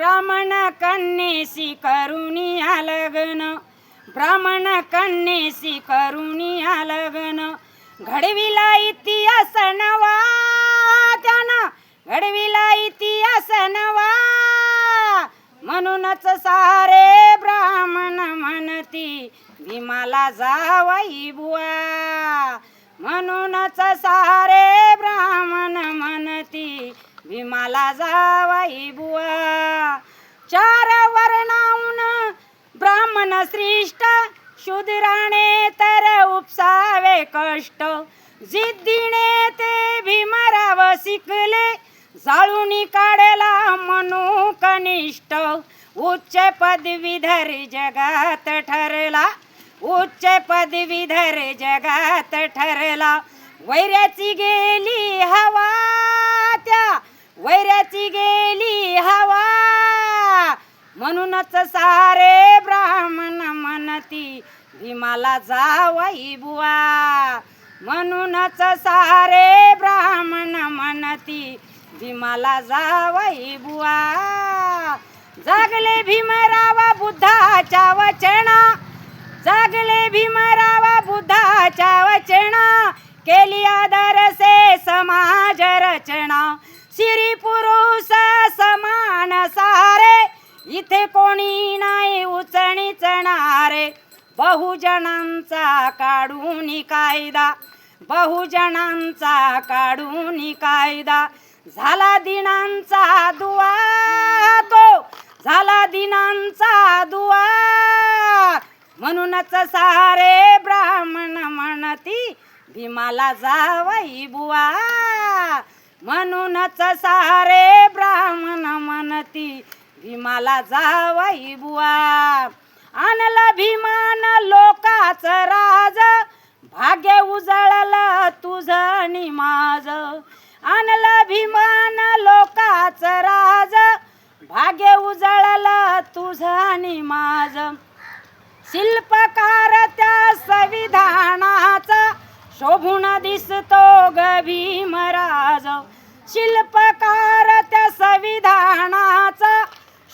ब्राह्मण कन्येशी करुणिया लग्न, ब्राह्मण कन्येशी करुणिया लग्न. घडविला इतिहास नवा त्यानं, घडविला इतिहास नवा. म्हणूनच सारे ब्राह्मण म्हणती भीमाला जावई बुवा. म्हणूनच सारे ब्राह्मण म्हणती भीमाला जावई बुवा. चार वर्णाहून ब्राह्मण श्रेष्ठ, शूद्राने तर उपसावे कष्ट. जिद्दीने ते भीमराव शिकले, जाळूनी काढला म्हणू कनिष्ठ. उच्च पदवीधर जगात ठरला, उच्च पदवीधर जगात ठरला. वैऱ्याची गेली हवा, त्या वैऱ्याची गेली हवा. म्हणूनच सारे ब्राह्मण म्हणती भीमाला जावई बुवा. म्हणूनच सारे ब्राह्मण म्हणती भीमाला जावई बुवा. जागले भीमराव बुद्धाच्या वचना, जागले भीमराव बुद्धाच्या वचना. केली आदर्शे समाज रचना. स्त्री पुरुष समान सारे, इथे कोणी नाही उचणीचणारे. बहुजनांचा काढून कायदा, बहुजनांचा काढून कायदा. झाला दिनांचा दुआ, तो झाला दिनांचा दुआ. म्हणूनच सारे ब्राह्मण म्हणती भीमाला जावई बुवा. म्हणूनच सारे ब्राह्मण म्हणती भीमाला जावई बुवा. आणलं भीमान लोकाच राज, भाग्य उजळलं तुझं आणि माझं. आणलं भीमान लोकाच राज, भाग्य उजळलं तुझं आणि माझं. शिल्पकार त्या संविधानाचा, शोभून दिसतो ग भीमराज. शिल्पकार त्या संविधानाचा,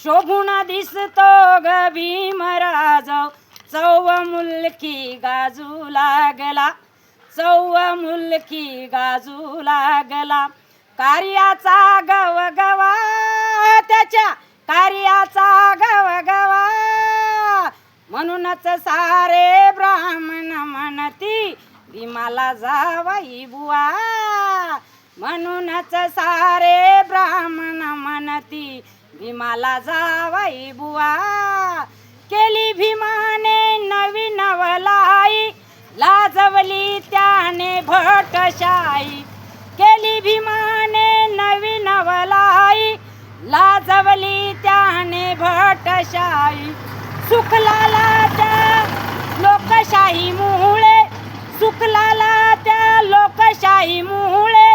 शोभून दिसतो ग भीमराज. चौमुलकी गाजू लागला, चौमुलकी गाजू लागला. कार्याचा गवगवा, त्याच्या कार्याचा गवगवा. म्हणूनच सारे ब्राह्मण म्हणती भीमाला जावई बुवा. म्हणूनच सारे ब्राह्मण म्हणती भीमाला जावई बुवा. केली भीमाने नवी नवलाई, लाजवली त्याने भटशाही. केली भीमाने नवी नवलाई, लाजवली त्याने भटशाही. सुखलाला त्या लोकशाही मुळे, सुखलाला त्या लोकशाही मुळे.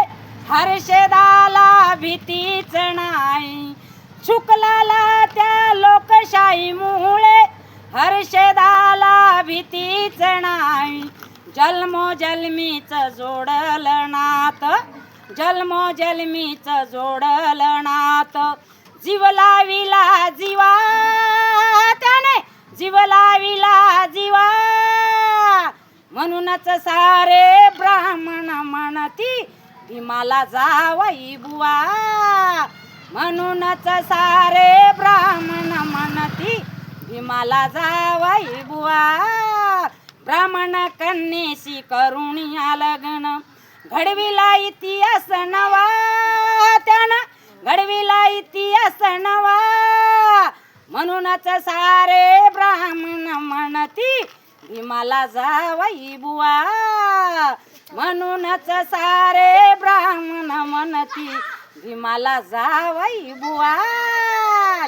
हर्षदाला भीतीच नाही, सुखलाला त्या लोकशाही मुळे. हर्षदाला भीतीच नाही. जन्मोजन्मीच जोडलं नात, जन्मोजन्मीच जोडलं नात. जीव लाविला जीवा त्याने, जीव लाविला जीवा. म्हणूनच सारे ब्राह्मण म्हणती भीमाला जावई बुवा. म्हणूनच सारे ब्राह्मण म्हणती भीमाला जावई बुवा. ब्राह्मण कन्येशी करुणिया लग्न, घडविला इतिहास नवा त्यानं, घडविला इतिहास नवा. म्हणूनच सारे ब्राह्मण म्हणती भीमाला जावई बुवा. म्हणूनच सारे ब्राह्मण म्हणती भीमाला जावई बुवा.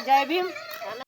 जय भीम.